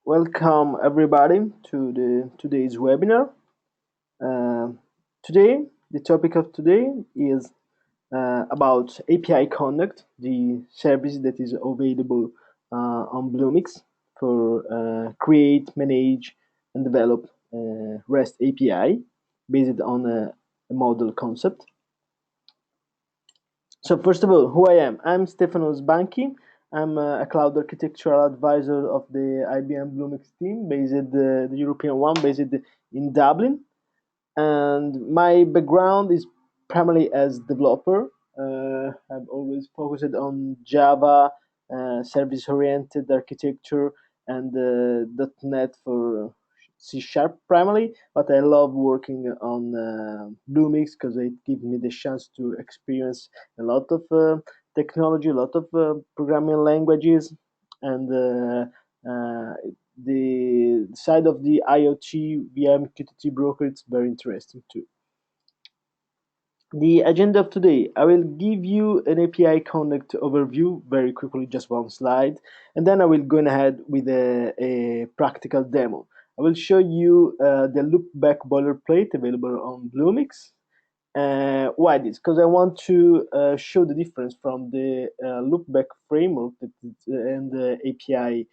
Welcome everybody to today's webinar. Uh, Today, the topic of today is about API Connect, the service that is available on Bluemix for create, manage, and develop REST API based on a model concept. So first of all, who I am? I'm Stefanos Banki. I'm a cloud architectural advisor of the IBM Bluemix team, based the European one, based in Dublin. And my background is primarily as developer. I've always focused on Java, service-oriented architecture, and .NET for C Sharp primarily. But I love working on Bluemix because it gives me the chance to experience a lot of technology, a lot of programming languages, and the side of the IoT via MQTT broker, it's very interesting too. The agenda of today, I will give you an API Connect overview very quickly, just one slide, and then I will go ahead with a practical demo. I will show you the loopback boilerplate available on Bluemix. Why this? Because I want to show the difference from the loopback framework and the API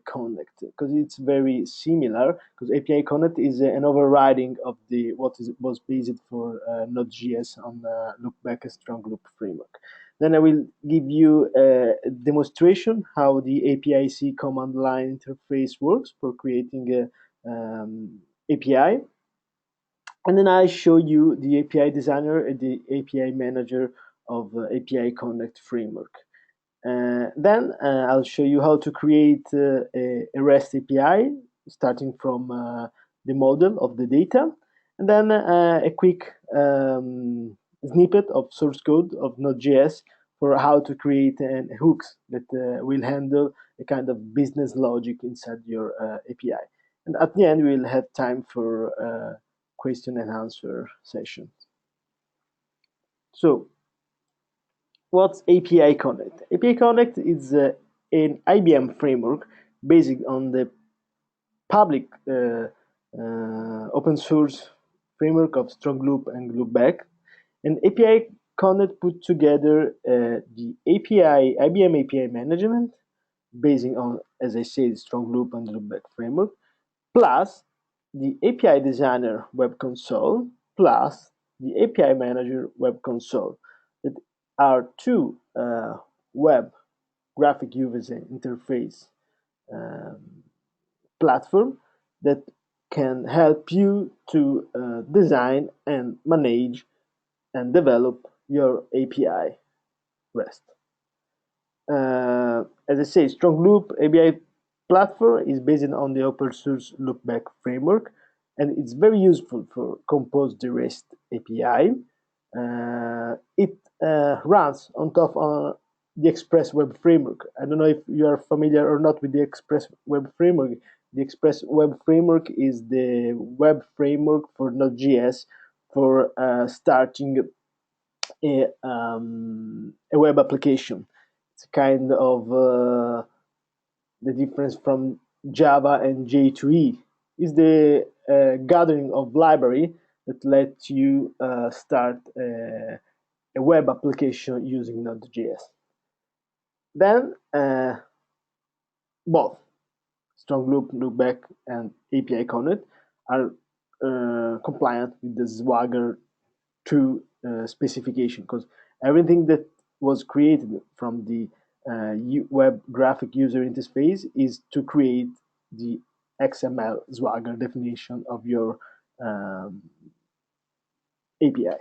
Connect, because it's very similar. Because API Connect is an overriding of the was based for Node.js on loopback and StrongLoop framework. Then I will give you a demonstration how the API-C command line interface works for creating a API. And then I show you the API designer and the API manager of API Connect framework. Then I'll show you how to create a REST API starting from the model of the data, and then a quick snippet of source code of Node.js for how to create an hooks that will handle a kind of business logic inside your API. And at the end, we'll have time for question and answer session. So, what's API Connect? API Connect is an IBM framework based on the public open source framework of StrongLoop and LoopBack. And API Connect put together the IBM API management based on, as I said, StrongLoop and LoopBack framework, plus the API Designer Web Console, plus the API Manager Web Console, that are two web graphic user interface platform that can help you to design and manage and develop your API REST. As I say, StrongLoop API platform is based on the open source loopback framework, and it's very useful for compose the REST API. It runs on top of the Express Web Framework. I don't know if you are familiar or not with the Express Web Framework. The Express Web Framework is the web framework for Node.js for starting a web application. It's kind of the difference from Java and J2E. Is the gathering of library that lets you start a web application using Node.js. Then both StrongLoop, LoopBack, and API Connect are compliant with the Swagger 2 specification, because everything that was created from the web graphic user interface is to create the XML Swagger definition of your API.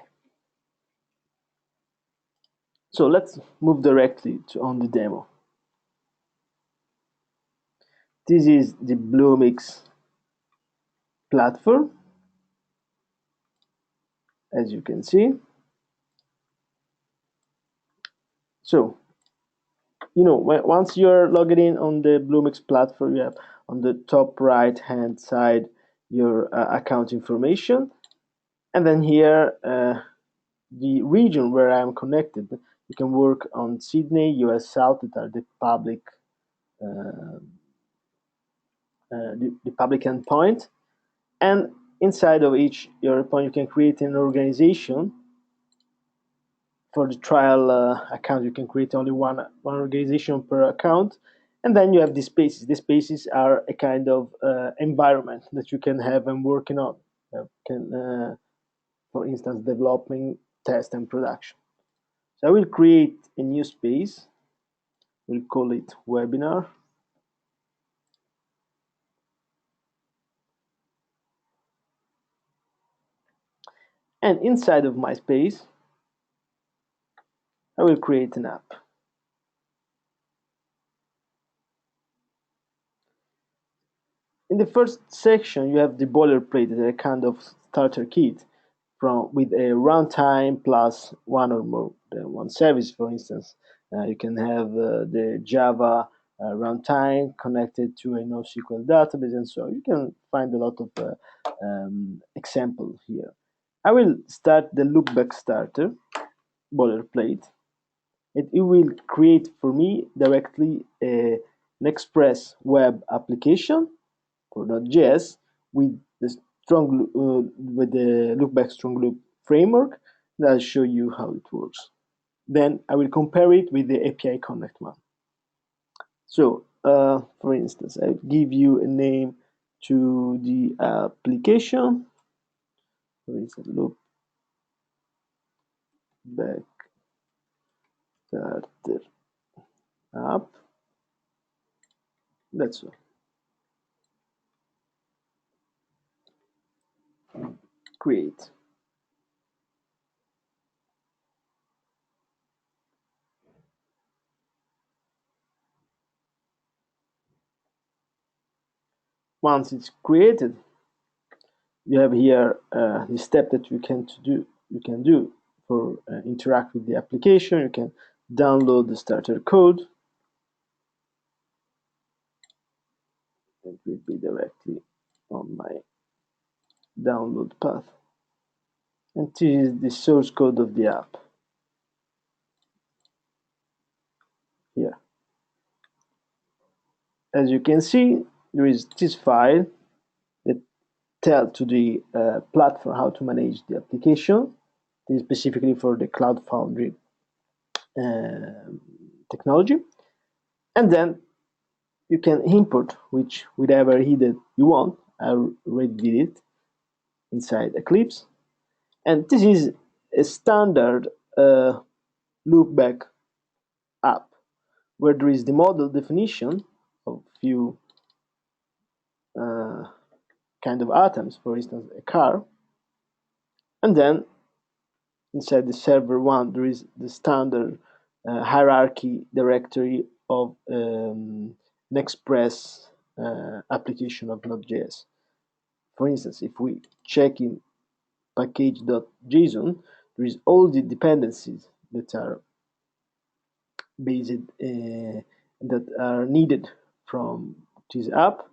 So let's move directly on the demo. This is the Bluemix platform, as you can see. So, once you're logged in on the Bluemix platform, you have on the top right hand side your account information, and then here the region where I'm connected. You can work on Sydney, US South, that are the public the public endpoint, and inside of each your endpoint you can create an organization. For the trial account, you can create only one organization per account, and then you have the spaces. The spaces are a kind of environment that you can have and working on. For instance, developing, test, and production. So I will create a new space. We'll call it webinar. And inside of my space, I will create an app. In the first section, you have the boilerplate, a kind of starter kit with a runtime plus one or more one service. For instance, you can have the Java runtime connected to a NoSQL database, and so you can find a lot of example here. I will start the loopback starter boilerplate. It will create for me directly an Express web application for Node.js with the loopback strong loop framework. And I'll show you how it works. Then I will compare it with the API Connect one. So, for instance, I give you a name to the application. For instance, loopback starter app. That's all. Create. Once it's created, you have here the step that you can do for interact with the application. You can download the starter code. It will be directly on my download path. And this is the source code of the app here. As you can see, there is this file that tells to the platform how to manage the application. This is specifically for the Cloud Foundry technology. And then you can import whatever header you want. I already did it inside Eclipse. And this is a standard loopback app where there is the model definition of few kind of items, for instance, a car. And then inside the server one, there is the standard hierarchy directory of an Express application of Node.js. For instance, if we check in package.json, there is all the dependencies that are based that are needed from this app.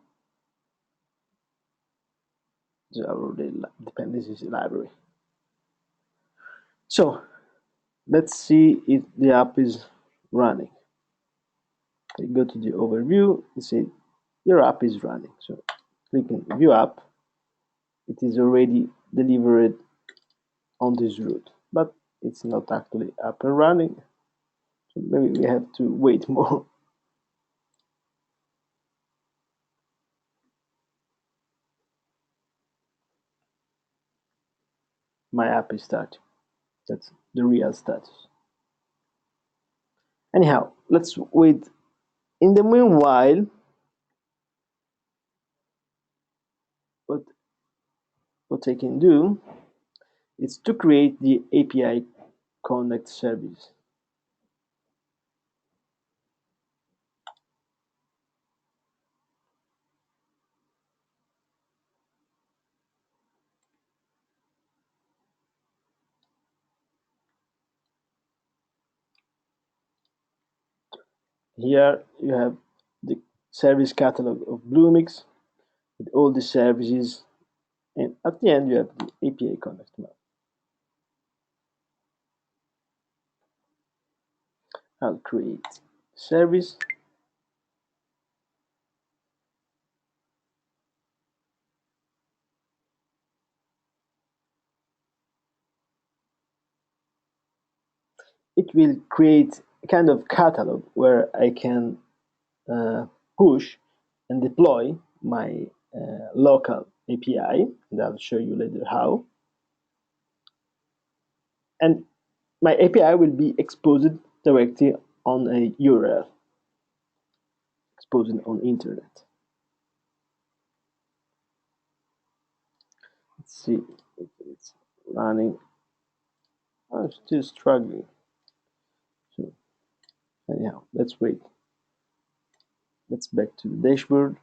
Our dependencies library. So let's see if the app is running. I go to the overview and say your app is running. So click on view app. It is already delivered on this route, but it's not actually up and running. So maybe we have to wait more. My app is starting. That's the real status. Anyhow, let's wait. In the meanwhile, what I can do is to create the API Connect service. Here you have the service catalog of Bluemix with all the services, and at the end you have the API Connect now. I'll create service. it will create a kind of catalog where I can push and deploy my local API, and I'll show you later how. And my API will be exposed directly on a URL, exposed on internet. Let's see if it's running. I'm still struggling. So anyhow, let's wait. Let's back to the dashboard.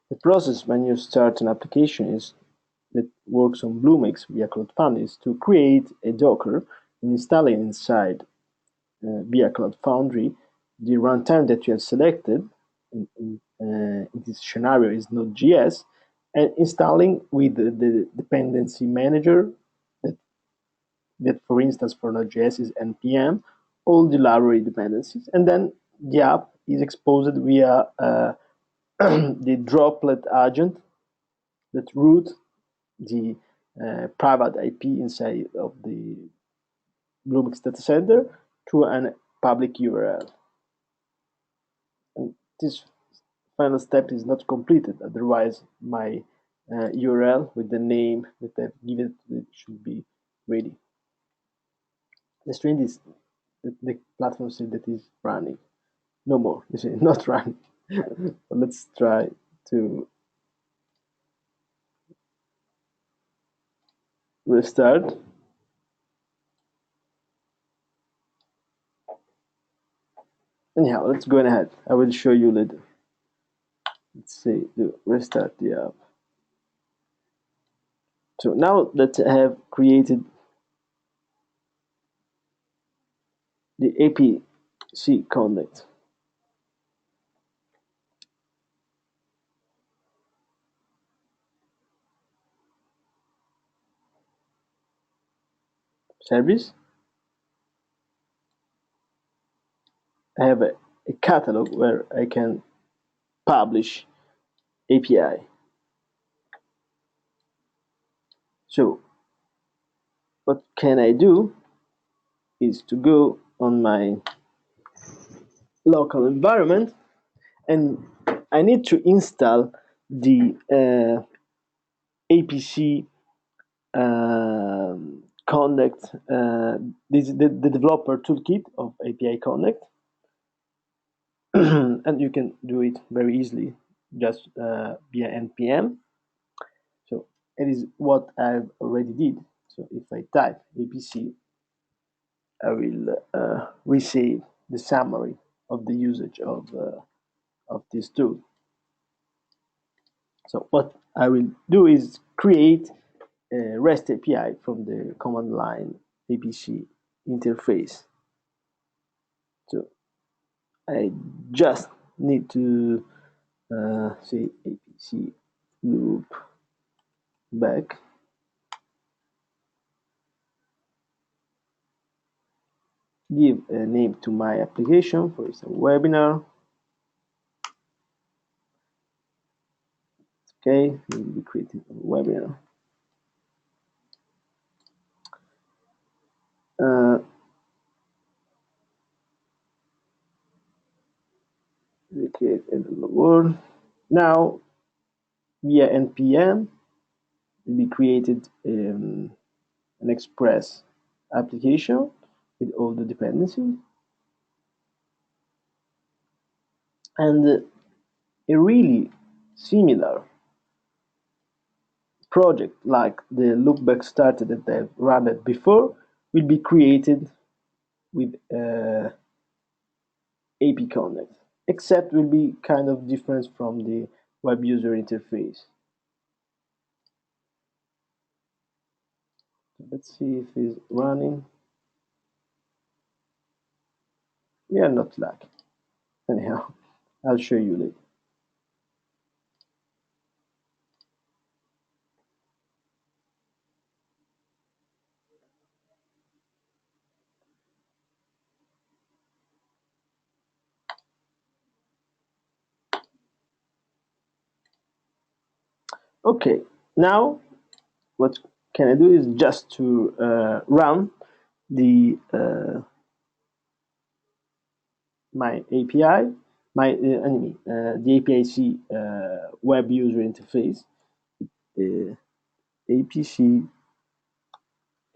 The process when you start an application is that works on Bluemix via CloudFoundry is to create a Docker and install it inside via CloudFoundry the runtime that you have selected. In this scenario is Node.js, and installing with the dependency manager that for instance for Node.js is npm, all the library dependencies, and then the app is exposed via the droplet agent that route the private IP inside of the Bluemix data center to a public URL. And this final step is not completed, otherwise my URL with the name that I've given it should be ready. The string is the platform said that is running. No more, you see, not running. Let's try to restart. Anyhow, let's go ahead. I will show you later. Let's say to restart the app. So now that I have created the APC connect, service, I have a catalog where I can publish API. So what can I do is to go on my local environment, and I need to install the APC Connect. This is the developer toolkit of API Connect, and you can do it very easily just via npm. So it is what I've already did. So if I type APC, I will receive the summary of the usage of this tool. So what I will do is create a REST API from the command line APC interface. So I just need to say APC loopback, give a name to my application, for example, webinar. Okay, we'll be creating a webinar. We create a word. Now, via npm, will be created an express application with all the dependencies, and a really similar project like the loopback starter that I've run it before will be created with AP Connect, except will be kind of different from the web user interface. Let's see if it's running. We are not lucky. Anyhow, I'll show you later. Okay, now what can I do is just to run the my API, the APIC web user interface, APC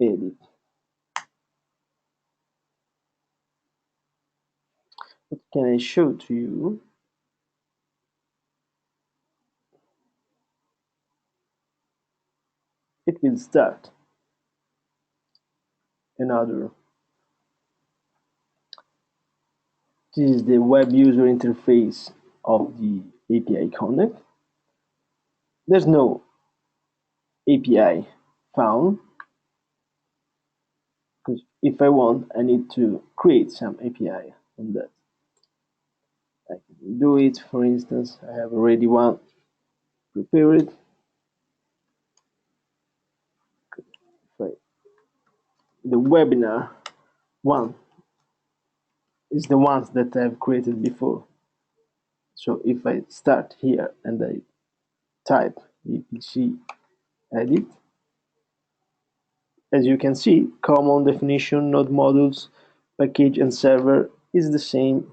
edit. What can I show to you? It will start another. This is the web user interface of the API Connect. There's no API found, because if I want, I need to create some API on that. I can do it. For instance, I have already one prepared. The webinar one is the ones that I've created before. So if I start here and I type APC edit, as you can see, common definition, node modules, package, and server is the same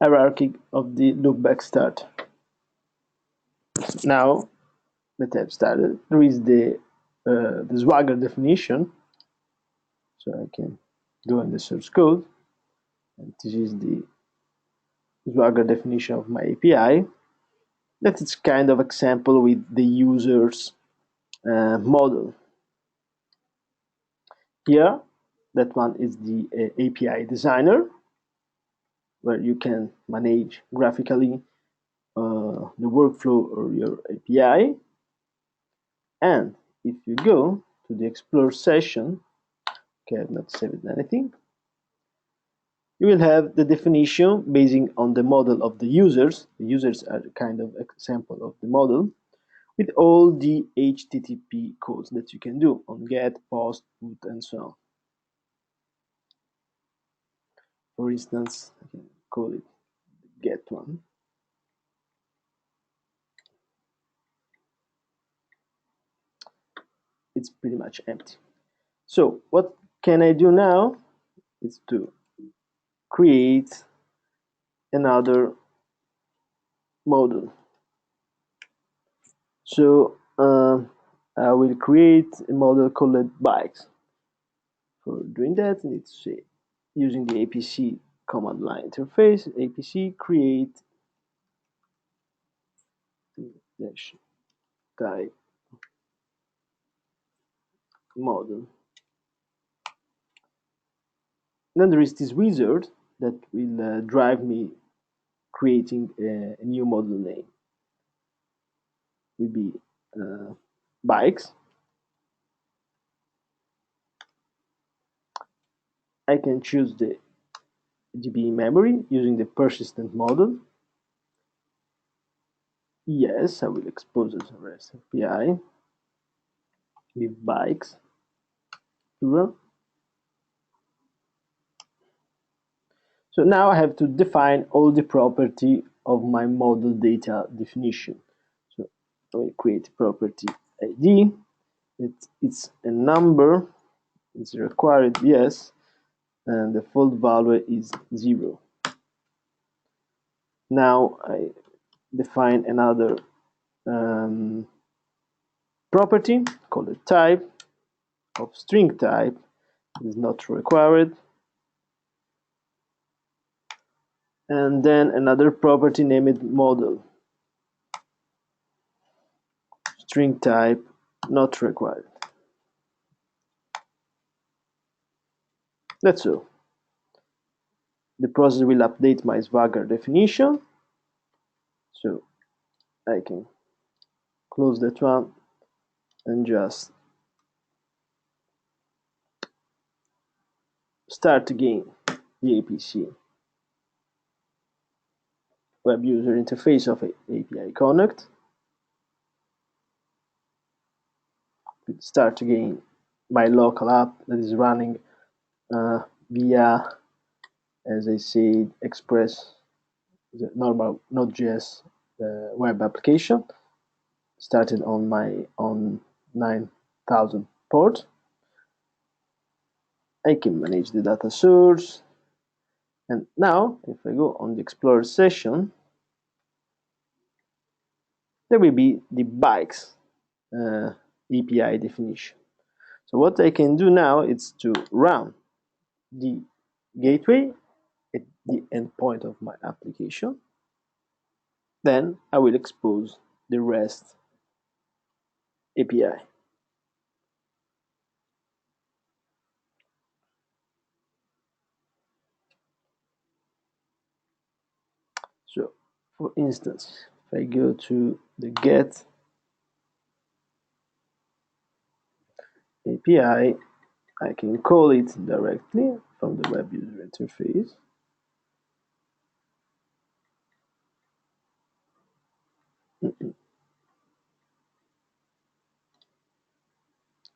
hierarchy of the loopback start. Now that I've started, there is the Swagger definition. So I can go in the source code, and this is the Swagger definition of my API. That is kind of example with the user's model. Here, that one is the API designer, where you can manage graphically the workflow or your API. And if you go to the explore session, okay, I've not saved anything, you will have the definition basing on the model of the users. The users are kind of example of the model, with all the HTTP codes that you can do on get, post, put, and so on. For instance, I can call it get one. It's pretty much empty. So what can I do now is to create another model. So I will create a model called bikes. For doing that, I need to say, using the APC command line interface, APC create dash type model. Then there is this wizard that will drive me creating a new model name. Will be bikes. I can choose the GB memory using the persistent model. Yes, I will expose as a REST API with bikes plural. So now I have to define all the property of my model data definition. So I will create property ID. It's a number. It's required, yes, and the default value is 0. Now I define another property called type of string type. Is not required. And then another property named model. String type not required. That's all. The process will update my Swagger definition. So I can close that one and just start again. the APC web user interface of API Connect. Start again my local app that is running via, as I said, Express, the normal Node.js web application, started on my own 9000 port. I can manage the data source, and now if I go on the Explorer session, there will be the bikes API definition. So what I can do now is to run the gateway at the endpoint of my application. Then I will expose the REST API. So for instance, if I go to the get API, I can call it directly from the web user interface.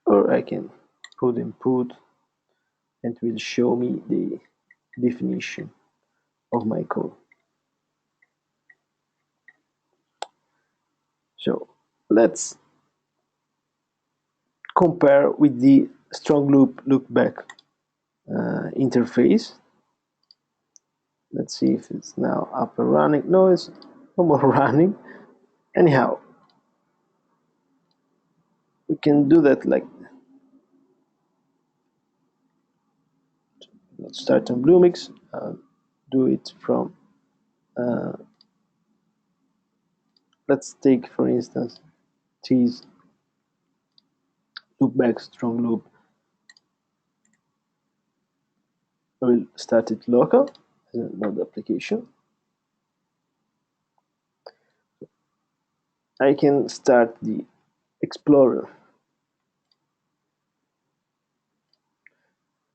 Or I can put input and it will show me the definition of my code. So let's compare with the StrongLoop-LoopBack interface. Let's see if it's now up and running. No, it's no more running. Anyhow, we can do that like, let's start on Bluemix, do it from, let's take for instance this loopback strong loop. I will start it local as a node application. I can start the Explorer.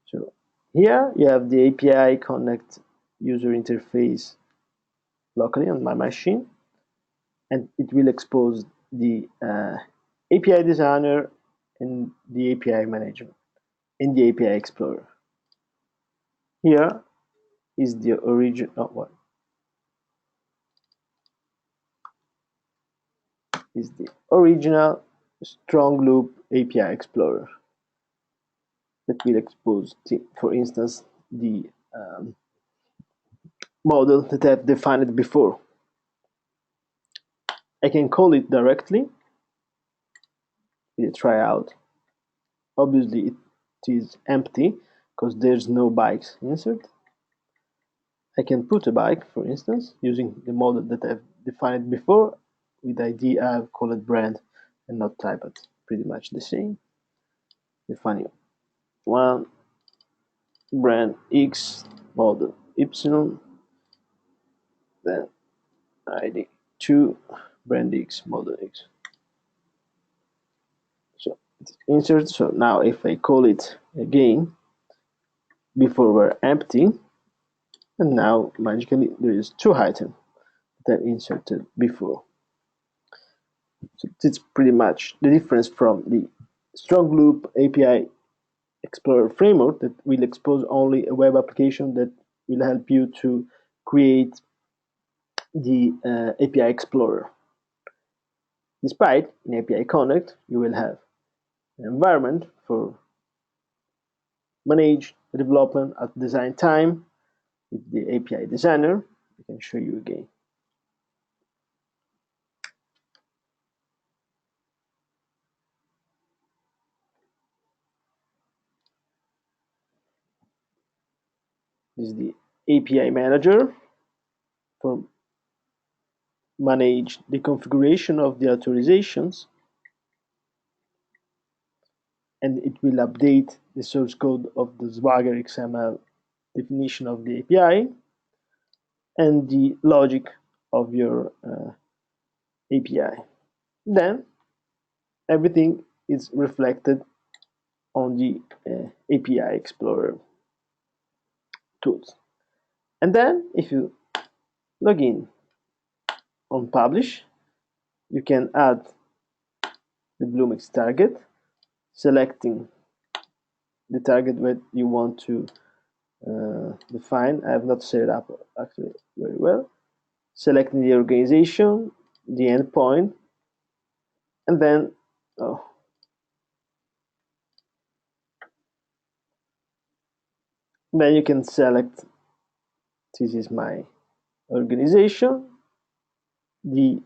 So here you have the API Connect user interface locally on my machine, and it will expose the API designer and the API manager in the API Explorer. Here is the original one. Is the original strong loop API Explorer that will expose, for instance, the model that I've defined before. I can call it directly with a tryout. Obviously, it is empty because there's no bikes insert. I can put a bike, for instance, using the model that I've defined before with ID I've called brand and not type, but pretty much the same. Defining one brand X model Y, then ID 2 brand X model X. So it's insert. So now if I call it again, before were empty, and now magically there is 2 items that I inserted before. So it's pretty much the difference from the strong loop API Explorer framework that will expose only a web application that will help you to create the API Explorer. Despite in API Connect, you will have an environment for manage the development at design time with the API designer. I can show you again. This is the API manager for manage the configuration of the authorizations, and it will update the source code of the Swagger XML definition of the API and the logic of your API. Then everything is reflected on the API Explorer tools. And then if you log in on publish, you can add the Bluemix target, selecting the target that you want to define. I have not set it up actually very well. Selecting the organization, the endpoint, and then then you can select, this is my organization, the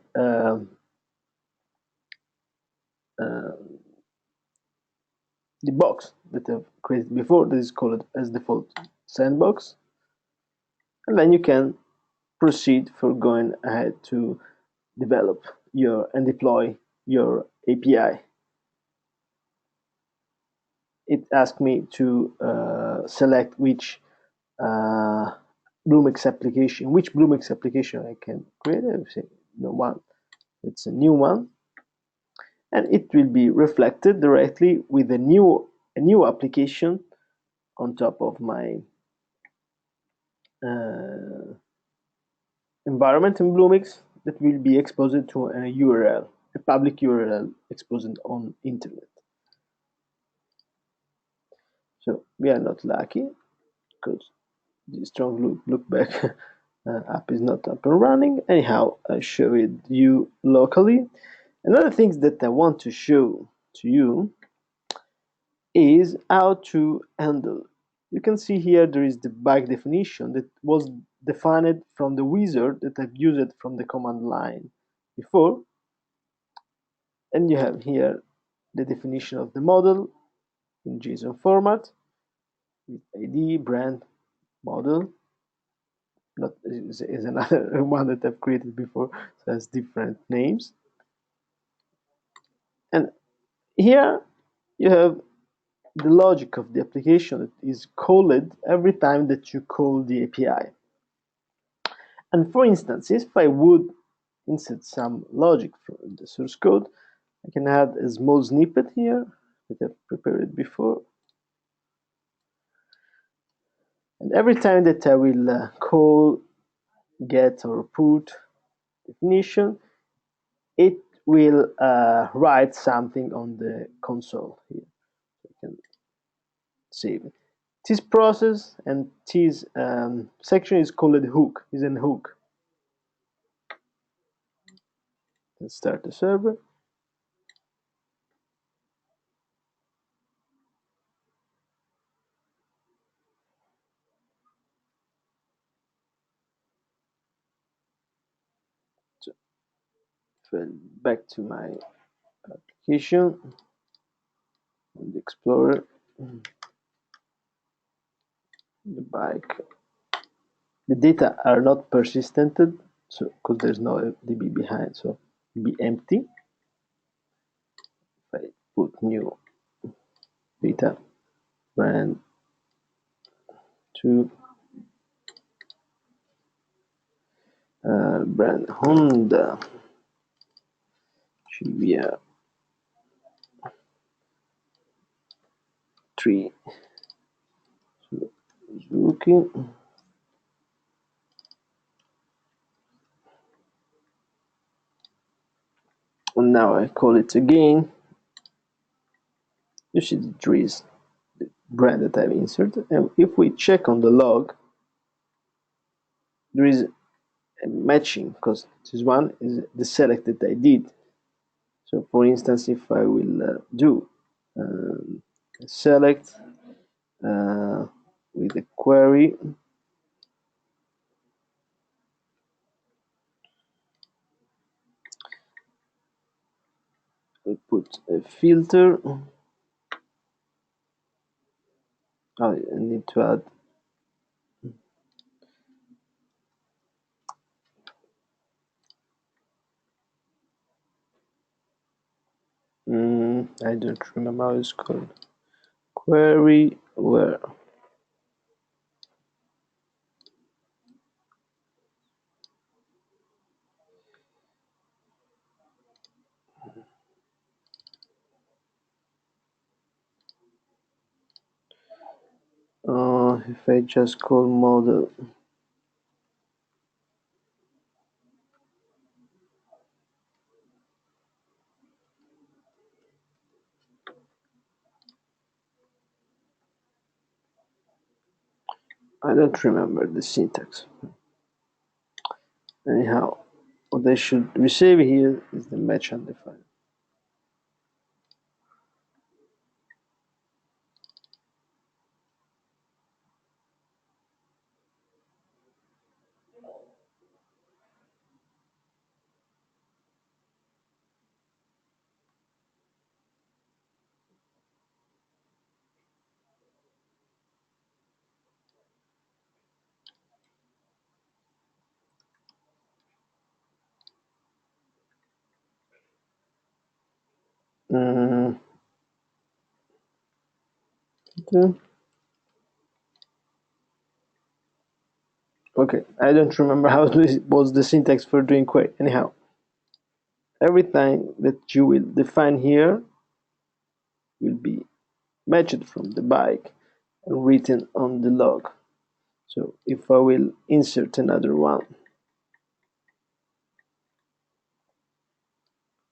box that I've created before, that is called as default sandbox, and then you can proceed for going ahead to develop your and deploy your API. It asked me to select which Bluemix application I can create. I say no one. It's a new one, and it will be reflected directly with a new application on top of my environment in Bluemix that will be exposed to a URL, a public URL exposed on internet. So we are not lucky because the StrongLoop-LoopBack app is not up and running. Anyhow, I show it you locally. Another thing that I want to show to you is how to handle. You can see here there is the bike definition that was defined from the wizard that I've used from the command line before. And you have here the definition of the model in JSON format with ID, brand, model. Not is another one that I've created before, so has different names. And here you have the logic of the application that is called every time that you call the API. And for instance, if I would insert some logic from the source code, I can add a small snippet here that I've prepared before. And every time that I will call, get, or put definition, it will write something on the console here. So you can save it. This process and this section is called hook, is an hook. Let's start the server. So back to my application on the Explorer, the bike. The data are not persistent, so because there's no DB behind, so be empty. If I put new data, brand to brand Honda, Shibuya 3, Suzuki. And now I call it again. You see the trees, the brand that I've inserted. And if we check on the log, there is a matching because this one is the select that I did. So for instance, if I will do select with a query, I put a filter. I need to add I don't remember how it's called. Query where. If I just call model I don't remember the syntax. Anyhow, what I should receive here is the match undefined. Mm, okay. Okay, I don't remember how was the syntax for doing query. Anyhow, everything that you will define here will be matched from the bike and written on the log. So if I will insert another one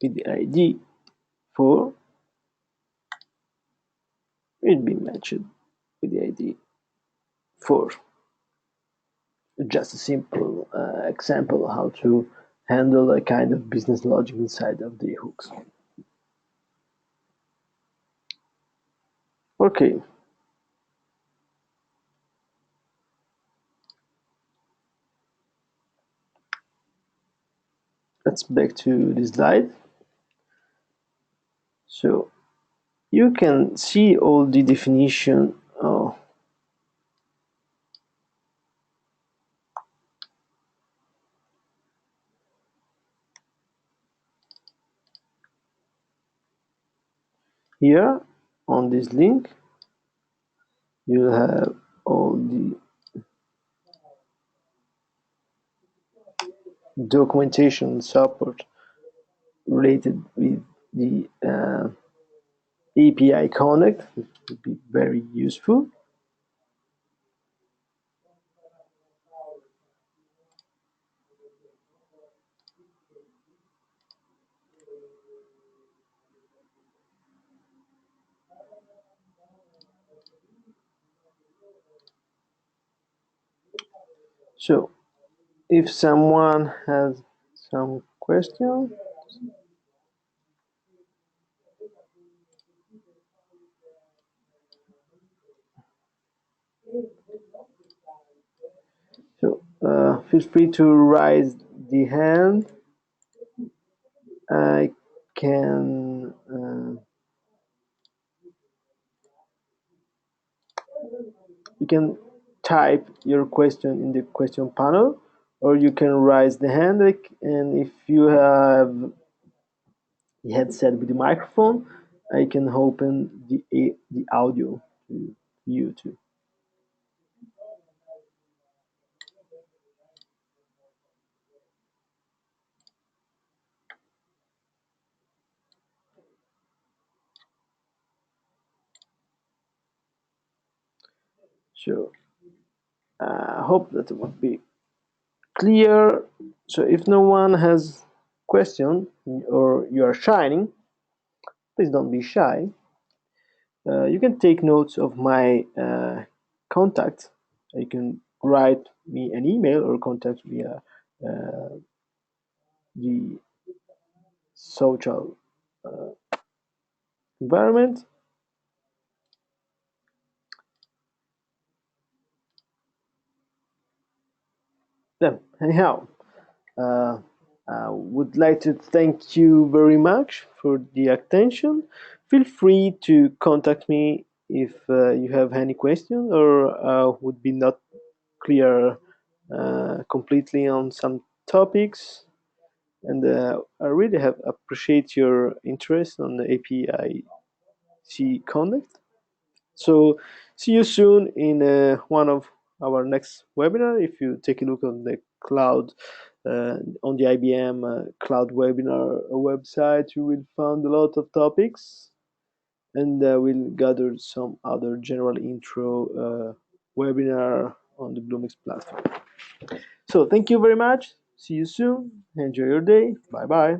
with the ID 4, it will be matched with the ID 4. Just a simple example how to handle a kind of business logic inside of the hooks. Okay, let's back to the slide. So you can see all the definition. Oh, here on this link, you have all the documentation support related with the API connect, which would be very useful. So if someone has some question, so feel free to raise the hand. I can you can type your question in the question panel, or you can raise the hand, and if you have the headset with the microphone, I can open the audio to you too. So I hope that it would be clear. So if no one has question or you are shining, please don't be shy. You can take notes of my contact. You can write me an email or contact via the social environment. Then, anyhow, uh, I would like to thank you very much for the attention. Feel free to contact me if you have any question or would be not clear completely on some topics. And I really have appreciate your interest on the APIC Connect. So see you soon in one of our next webinar. If you take a look on the cloud, on the IBM cloud webinar website, you will find a lot of topics, and we'll gather some other general intro webinar on the Bluemix platform. So thank you very much. See you soon. Enjoy your day. Bye bye.